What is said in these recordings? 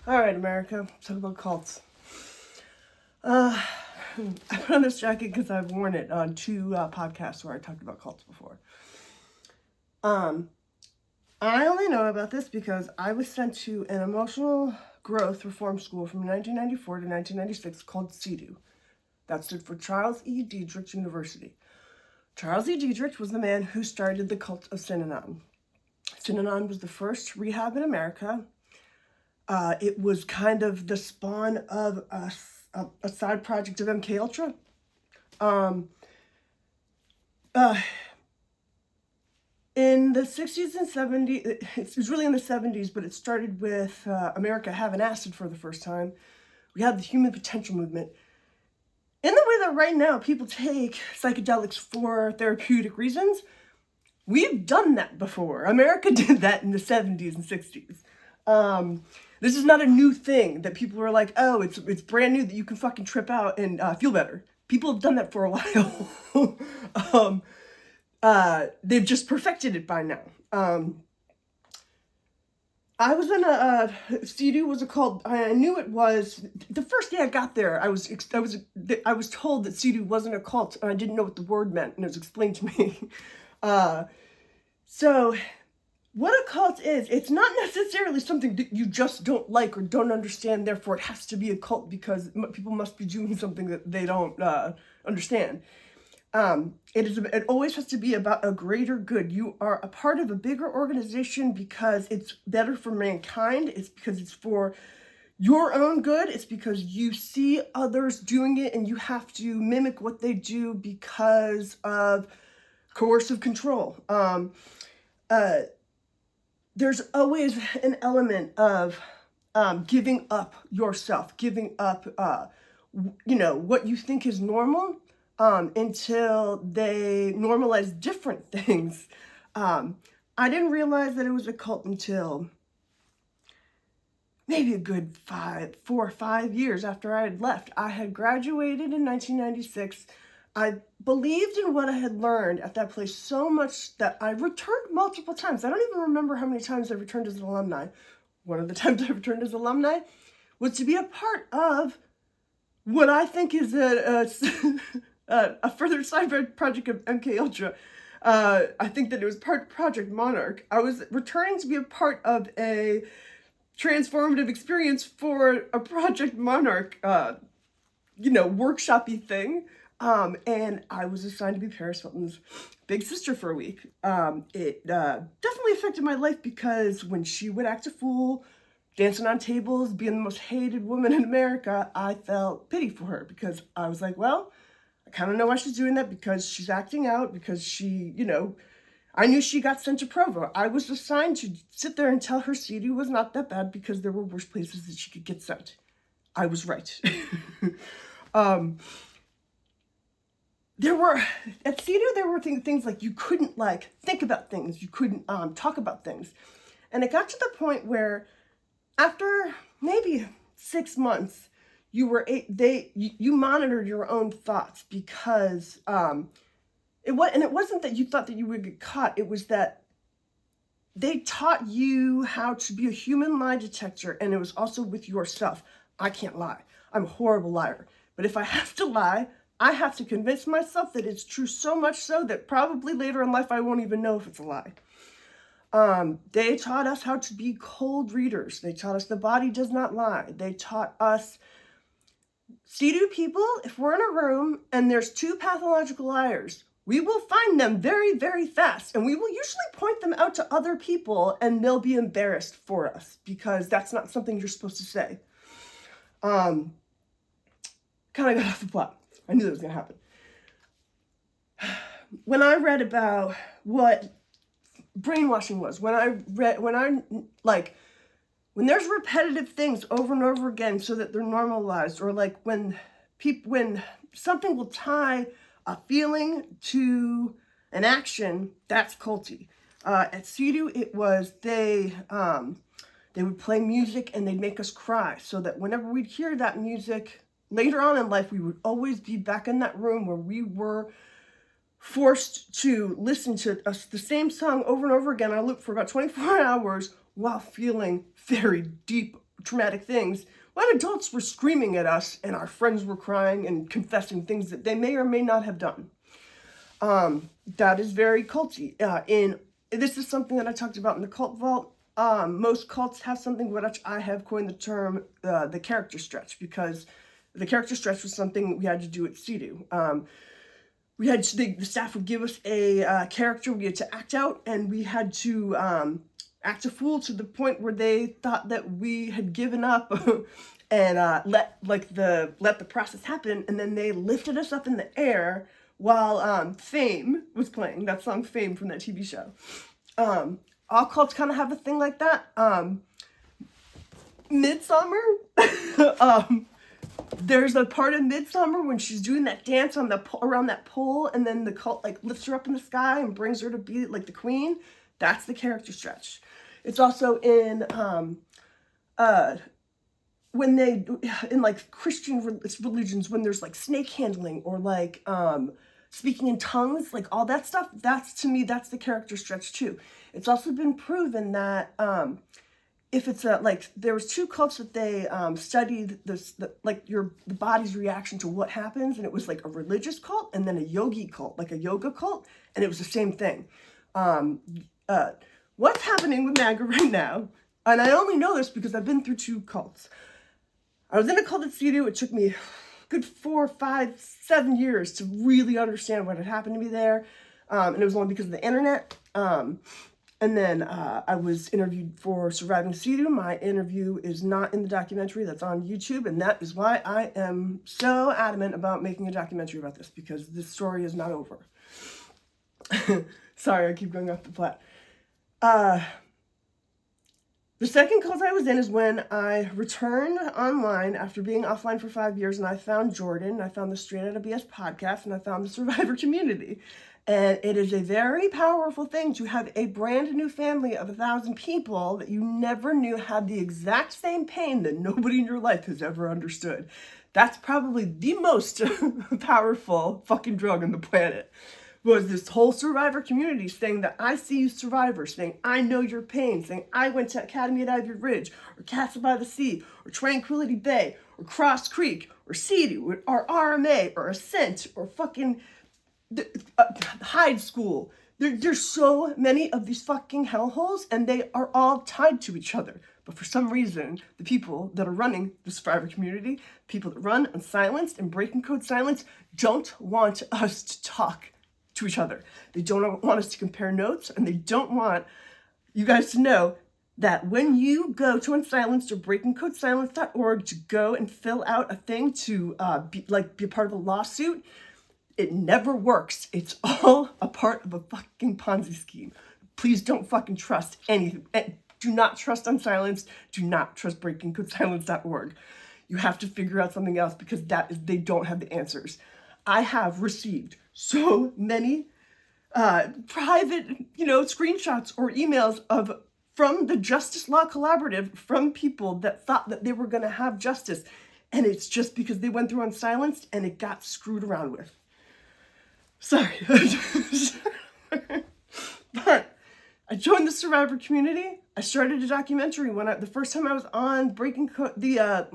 All right, America, let's talk about cults. Uh, I put on this jacket because I've worn it on two podcasts where I talked about cults before. I only know about this because I was sent to an emotional growth reform school from 1994 to 1996 called CEDU. That stood for Charles E. Diedrich University. Charles E. Diedrich was the man who started the cult of Synanon. Synanon was the first rehab in America. It was kind of the spawn of a side project of MK Ultra. In the 60s and 70s, it was really in the 70s, but it started with America having acid for the first time. We had the human potential movement. In the way that right now people take psychedelics for therapeutic reasons, we've done that before. America did that in the 70s and 60s. This is not a new thing that people are like, oh, it's brand new that you can fucking trip out and feel better. People have done that for a while. They've just perfected it by now. I was in a CEDU was a cult. I knew it was the first day I got there. I was told that CEDU wasn't a cult, and I didn't know what the word meant, and it was explained to me. So, what a cult is, it's not necessarily something that you just don't like or don't understand. Therefore, it has to be a cult because people must be doing something that they don't understand. It always has to be about a greater good. You are a part of a bigger organization because it's better for mankind. It's because it's for your own good. It's because you see others doing it and you have to mimic what they do because of coercive control. There's always an element of giving up yourself, giving up, what you think is normal. Until they normalize different things. I didn't realize that it was a cult until maybe a good 4 or 5 years after I had left. I had graduated in 1996. I believed in what I had learned at that place so much that I returned multiple times. I don't even remember how many times I returned as an alumni. One of the times I returned as alumni was to be a part of what I think is a further side project of MK Ultra. I think that it was part of Project Monarch. I was returning to be a part of a transformative experience for a Project Monarch, workshop-y thing. And I was assigned to be Paris Hilton's big sister for a week. It definitely affected my life because when she would act a fool, dancing on tables, being the most hated woman in America, I felt pity for her because I was like, well, I kind of know why she's doing that because she's acting out, because she, I knew she got sent to Provo. I was assigned to sit there and tell her CEDU was not that bad because there were worse places that she could get sent. I was right. At CEDU, there were things like you couldn't think about things. You couldn't talk about things. And it got to the point where after maybe 6 months, you monitored your own thoughts because it wasn't that you thought that you would get caught. It was that they taught you how to be a human lie detector, and it was also with yourself. I can't lie. I'm a horrible liar. But if I have to lie, I have to convince myself that it's true, so much so that probably later in life I won't even know if it's a lie. They taught us how to be cold readers. They taught us the body does not lie. They taught us CEDU people, if we're in a room and there's two pathological liars, we will find them very, very fast. And we will usually point them out to other people and they'll be embarrassed for us because that's not something you're supposed to say. Kind of got off the plot. I knew that was going to happen. When I read about what brainwashing was, when there's repetitive things over and over again so that they're normalized, or when something will tie a feeling to an action, that's culty. At CEDU, it was they would play music and they'd make us cry so that whenever we'd hear that music later on in life, we would always be back in that room where we were forced to listen to the same song over and over again on a loop for about 24 hours while feeling very deep traumatic things when adults were screaming at us and our friends were crying and confessing things that they may or may not have done. That is very culty. This is something that I talked about in the Cult Vault. Most cults have something which I have coined the term the character stretch, because the character stretch was something we had to do at CEDU. The staff would give us a character we had to act out, and we had to act a fool to the point where they thought that we had given up and let the process happen, and then they lifted us up in the air while Fame was playing, that song Fame from that TV show. All cults kind of have a thing like that. Midsummer, there's a part in Midsummer when she's doing that dance on around that pole, and then the cult like lifts her up in the sky and brings her to be like the queen. That's the character stretch. It's also in when they in like Christian religions, when there's like snake handling or like speaking in tongues, like all that stuff. That's, to me, that's the character stretch too. It's also been proven that if it's there was 2 cults that they studied the body's reaction to what happens, and it was like a religious cult and then a yogi cult, like a yoga cult, and it was the same thing. What's happening with MAGA right now, and I only know this because I've been through 2 cults. I was in a cult at CEDU. It took me a good 4, 5, 7 years to really understand what had happened to me there, and it was only because of the internet. And then I was interviewed for Surviving CEDU. My interview is not in the documentary that's on YouTube, and that is why I am so adamant about making a documentary about this, because this story is not over. Sorry, I keep going off the plot. The second cult I was in is when I returned online after being offline for 5 years, and I found Jordan, I found the Straight Outta BS podcast, and I found the Survivor community. And it is a very powerful thing to have a brand new family of 1,000 people that you never knew had the exact same pain that nobody in your life has ever understood. That's probably the most powerful fucking drug on the planet. Was this whole Survivor community saying that I see you survivors, saying I know your pain, saying I went to Academy at Ivy Ridge, or Castle by the Sea, or Tranquility Bay, or Cross Creek, or CEDU, or RMA, or Ascent, or fucking Hyde School. There's so many of these fucking hellholes, and they are all tied to each other. But for some reason, the people that are running the Survivor community, people that run Unsilenced and Breaking Code Silence, don't want us to talk to each other. They don't want us to compare notes, and they don't want you guys to know that when you go to Unsilenced or BreakingCodeSilence.org to go and fill out a thing to be a part of a lawsuit, it never works. It's all a part of a fucking Ponzi scheme. Please don't fucking trust anything. Do not trust Unsilenced. Do not trust BreakingCodeSilence.org. You have to figure out something else, because they don't have the answers. I have received so many private, screenshots or emails from the Justice Law Collaborative, from people that thought that they were going to have justice, and it's just because they went through Unsilenced and it got screwed around with. Sorry. But I joined the Survivor community. I started a documentary the first time I was on Breaking Code. I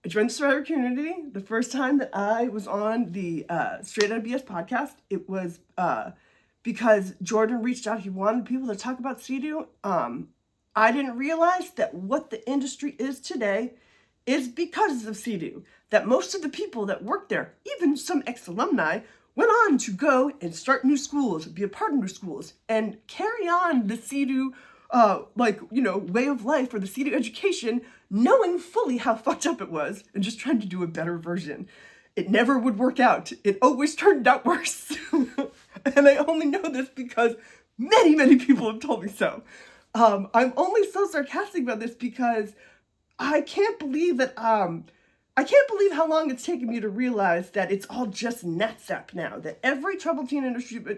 joined the Survivor community. The first time that I was on the Straight Outta BS podcast, it was because Jordan reached out. He wanted people to talk about CEDU. I didn't realize that what the industry is today is because of CEDU. That most of the people that work there, even some ex-alumni, went on to go and start new schools, be a part of new schools, and carry on the CEDU way of life, or the CEDU education, knowing fully how fucked up it was and just trying to do a better version. It never would work out. It always turned out worse. And I only know this because many, many people have told me so. I'm only so sarcastic about this because I can't believe how long it's taken me to realize that it's all just NatSap now. That every troubled teen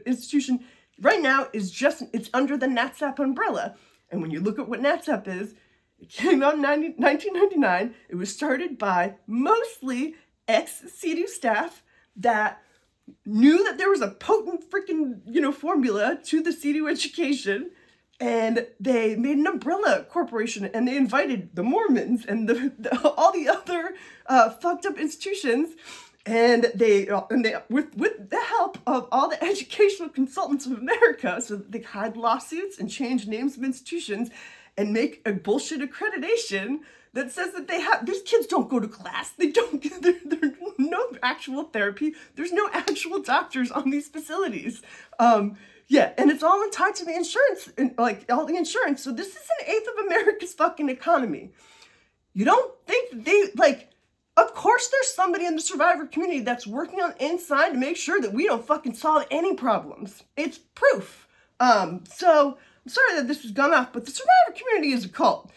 institution right now it's under the NatSap umbrella. And when you look at what NatSap is, it came out in 1999. It was started by mostly ex-CEDU staff that knew that there was a potent freaking, formula to the CEDU education, and they made an umbrella corporation, and they invited the Mormons and all the other fucked up institutions, and they with the help of all the educational consultants of America, so that they had lawsuits and changed names of institutions and make a bullshit accreditation that says that these kids don't go to class. There's no actual therapy. There's no actual doctors on these facilities. Yeah, and it's all tied to the insurance, like all the insurance. So this is an eighth of America's fucking economy. You don't think of course there's somebody in the survivor community that's working on inside to make sure that we don't fucking solve any problems. It's proof. So I'm sorry that this has gone off, but the survivor community is a cult.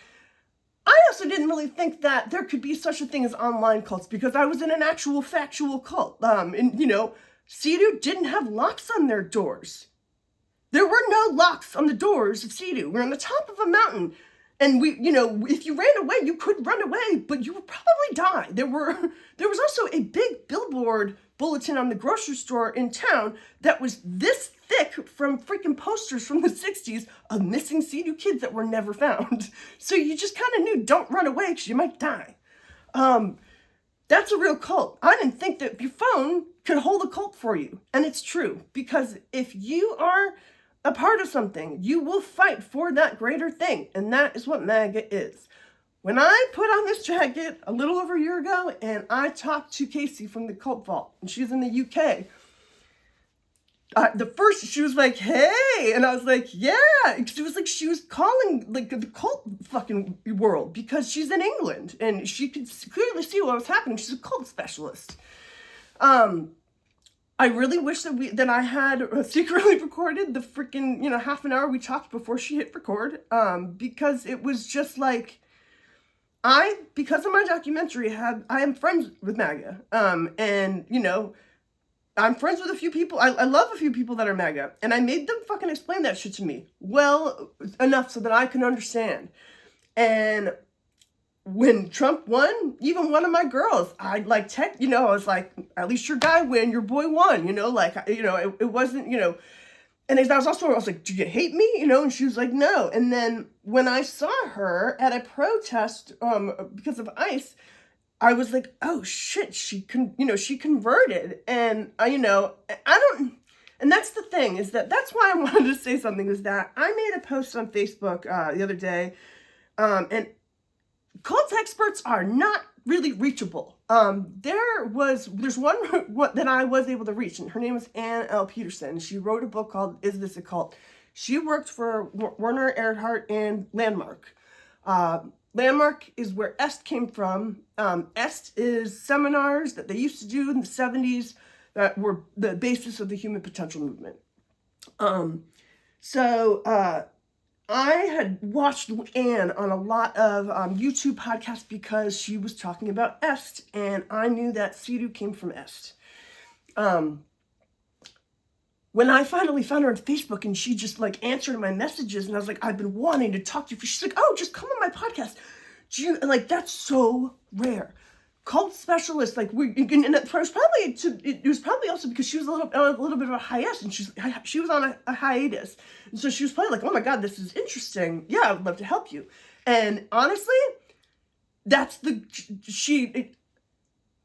I also didn't really think that there could be such a thing as online cults, because I was in an actual factual cult. And CEDU didn't have locks on their doors. There were no locks on the doors of CEDU. We're on the top of a mountain. And if you ran away, you could run away, but you would probably die. There was also a big billboard bulletin on the grocery store in town that was this thick from freaking posters from the 60s of missing CEDU kids that were never found. So you just kind of knew, don't run away because you might die. That's a real cult. I didn't think that your phone could hold a cult for you. And it's true, because if you are a part of something, you will fight for that greater thing. And that is what MAGA is. When I put on this jacket a little over a year ago, and I talked to Casey from the Cult Vault, and she's in the UK, she was like, hey, and I was like, yeah, she was calling like the cult fucking world, because she's in England, and she could clearly see what was happening. She's a cult specialist. I really wish that I had secretly recorded the freaking, half an hour we talked before she hit record, because it was just like, because of my documentary, I am friends with MAGA, and, I'm friends with a few people. I love a few people that are MAGA, and I made them fucking explain that shit to me well enough so that I can understand. And when Trump won, even one of my girls, I was like, at least your guy win, your boy won, it wasn't, and I was like, do you hate me? And she was like, no. And then when I saw her at a protest, because of ICE, I was like, oh shit, she converted. And and that's the thing, is that's why I wanted to say something, is that I made a post on Facebook the other day, and cult experts are not really reachable. There's one that I was able to reach, and her name is Ann L. Peterson. She wrote a book called Is This a Cult? She worked for Werner Erhard and Landmark. Landmark is where EST came from. EST is seminars that they used to do in the 70s that were the basis of the human potential movement. I had watched Anne on a lot of YouTube podcasts because she was talking about EST, and I knew that CEDU came from EST. When I finally found her on Facebook, and she just answered my messages, and I was like, I've been wanting to talk to you. She's like, oh, just come on my podcast. That's so rare. Cult specialist, and it was probably also because she was a little bit of a hiatus, and she was on a hiatus, and so she was probably like, oh my god, this is interesting. Yeah, I would love to help you. And honestly, I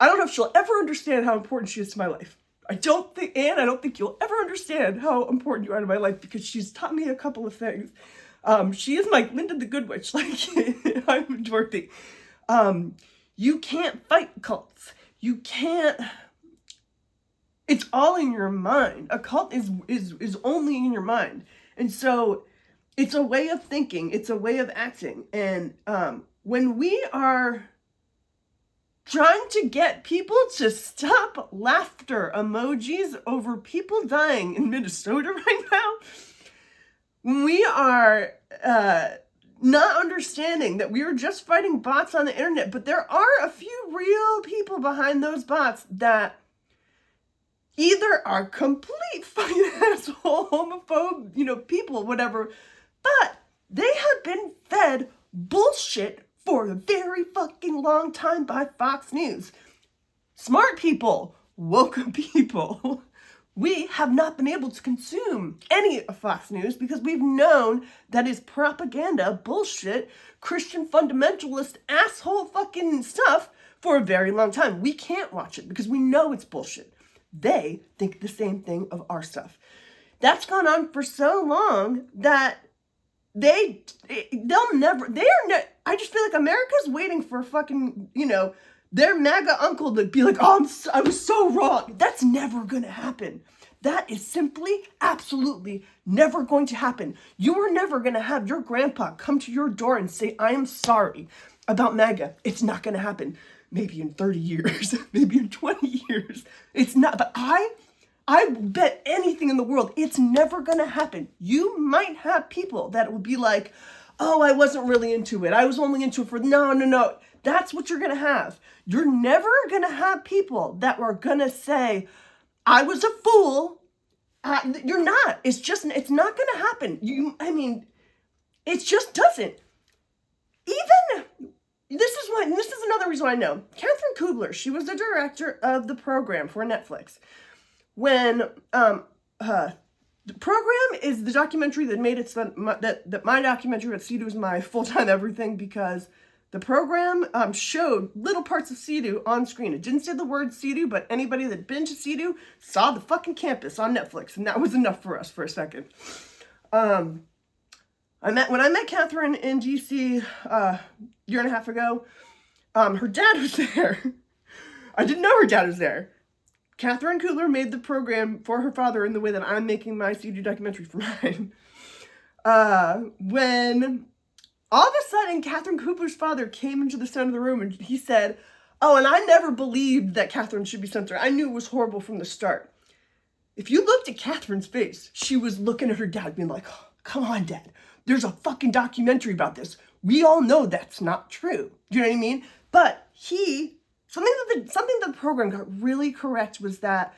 don't know if she'll ever understand how important she is to my life. I don't think you'll ever understand how important you are to my life, because she's taught me a couple of things. She is like Linda the Good Witch, I'm Dorothy. You can't fight cults. You can't. It's all in your mind. A cult is only in your mind, and so it's a way of thinking. It's a way of acting. And when we are trying to get people to stop laughter emojis over people dying in Minnesota right now, we are not understanding that we are just fighting bots on the internet, but there are a few real people behind those bots that either are complete fucking asshole, homophobe, people, whatever, but they have been fed bullshit for a very fucking long time by Fox News. Smart people, woke people, we have not been able to consume any of Fox News because we've known that is propaganda, bullshit, Christian fundamentalist, asshole fucking stuff for a very long time. We can't watch it because we know it's bullshit. They think the same thing of our stuff. That's gone on for so long that I just feel like America's waiting for fucking, their MAGA uncle to be like, oh, I was so wrong. That's never going to happen. That is simply, absolutely never going to happen. You are never going to have your grandpa come to your door and say, I am sorry about MAGA. It's not going to happen. Maybe in 30 years, maybe in 20 years. It's not, but I bet anything in the world, it's never going to happen. You might have people that will be like, oh, I wasn't really into it. I was only into it for, no. That's what you're going to have. You're never going to have people that are going to say, I was a fool. You're not. It's not going to happen. It just doesn't. This is another reason I know. Catherine Kubler, she was the director of the program for Netflix. When the program is the documentary that made it so that my documentary at CEDU is my full-time everything, because the program showed little parts of CEDU on screen. It didn't say the word CEDU, but anybody that'd been to CEDU saw the fucking campus on Netflix, and that was enough for us for a second. When I met Catherine in DC a year and a half ago, her dad was there. I didn't know her dad was there. Catherine Kubler made the program for her father in the way that I'm making my CEDU documentary for mine. When all of a sudden Catherine Kubler's father came into the center of the room and he said, oh, and I never believed that Catherine should be center. I knew it was horrible from the start. If you looked at Catherine's face, she was looking at her dad being like, oh, come on, Dad. There's a fucking documentary about this. We all know that's not true. Do you know what I mean? But something that the program got really correct was that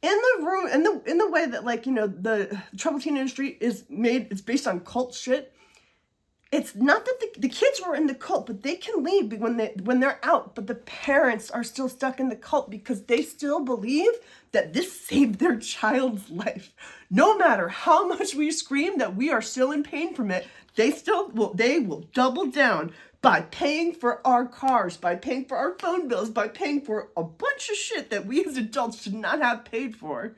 in the room, in the way that the troubled teen industry is made, it's based on cult shit. It's not that the kids were in the cult, but they can leave when they're out. But the parents are still stuck in the cult because they still believe that this saved their child's life. No matter how much we scream that we are still in pain from it, they will double down by paying for our cars, by paying for our phone bills, by paying for a bunch of shit that we as adults should not have paid for.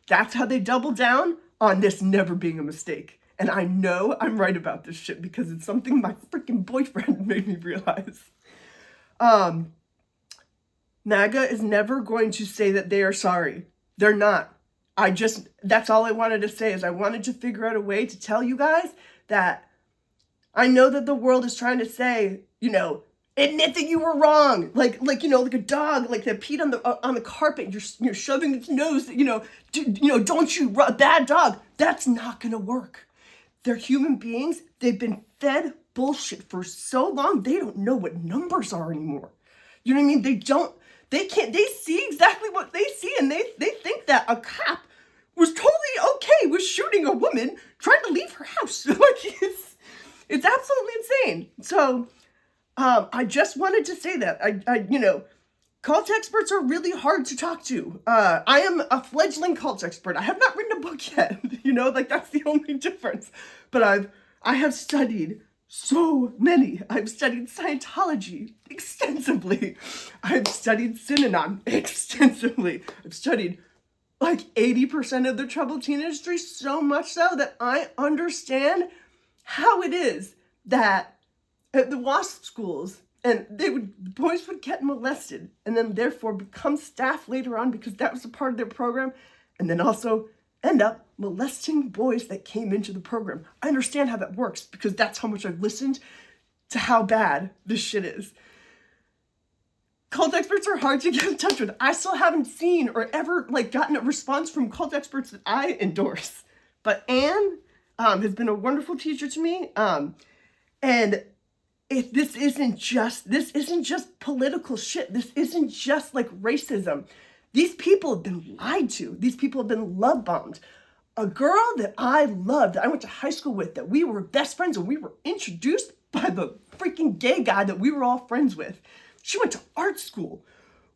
That's how they double down on this never being a mistake. And I know I'm right about this shit because it's something my freaking boyfriend made me realize. MAGA is never going to say that they are sorry. They're not. That's all I wanted to say, is I wanted to figure out a way to tell you guys that I know that the world is trying to say, admit that you were wrong. Like a dog, like that peed on the carpet. You're shoving its nose, don't you, bad dog. That's not going to work. They're human beings. They've been fed bullshit for so long. They don't know what numbers are anymore. You know what I mean? They see exactly what they see, and they think that a cop was totally okay with shooting a woman trying to leave her house. It's absolutely insane. So, I just wanted to say that cult experts are really hard to talk to. I am a fledgling cult expert. I have not written a book yet. That's the only difference. But I have studied so many. I've studied Scientology extensively. I've studied Synanon extensively. I've studied 80% of the troubled teen industry, so much so that I understand how it is that at the WASP schools, and boys would get molested and then therefore become staff later on because that was a part of their program, and then also end up molesting boys that came into the program. I understand how that works because that's how much I've listened to how bad this shit is. Cult experts are hard to get in touch with. I still haven't seen or ever gotten a response from cult experts that I endorse. But Anne has been a wonderful teacher to me. And this isn't just political shit. This isn't just racism. These people have been lied to. These people have been love bombed. A girl that I loved, that I went to high school with, that we were best friends and we were introduced by the freaking gay guy that we were all friends with. She went to art school.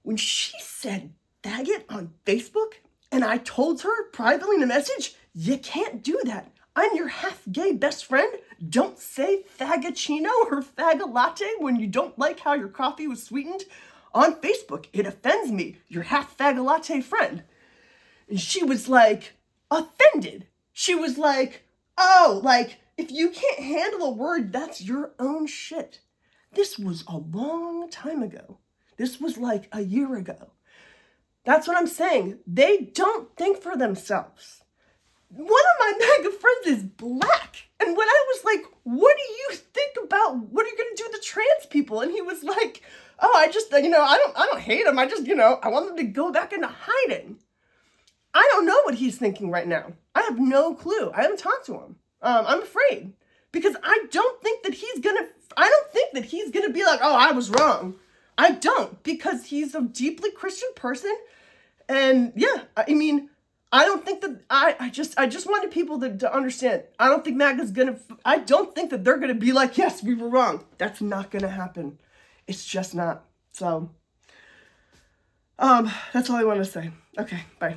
When she said faggot on Facebook, And I told her privately in a message, you can't do that. I'm your half-gay best friend. Don't say faggoccino or fagolatte when you don't like how your coffee was sweetened on Facebook. It offends me, your half-fagolatte friend. And she was like, offended. She was like, oh, like, if you can't handle a word, that's your own shit. This was a long time ago. This was like a year ago. That's what I'm saying. They don't think for themselves. One of my MAGA friends is black. And when I was like, what do you think about, what are you going to do to trans people? And he was like, oh, I just, I don't hate them. I just, I want them to go back into hiding. I don't know what he's thinking right now. I have no clue. I haven't talked to him. I'm afraid because I don't think that he's going to be like, oh, I was wrong. I don't, because he's a deeply Christian person. And yeah, I mean, I don't think that I just wanted people to understand. I don't think MAGA's I don't think that they're gonna be like, yes, we were wrong. That's not gonna happen. It's just not. So, that's all I want to say. Okay, bye.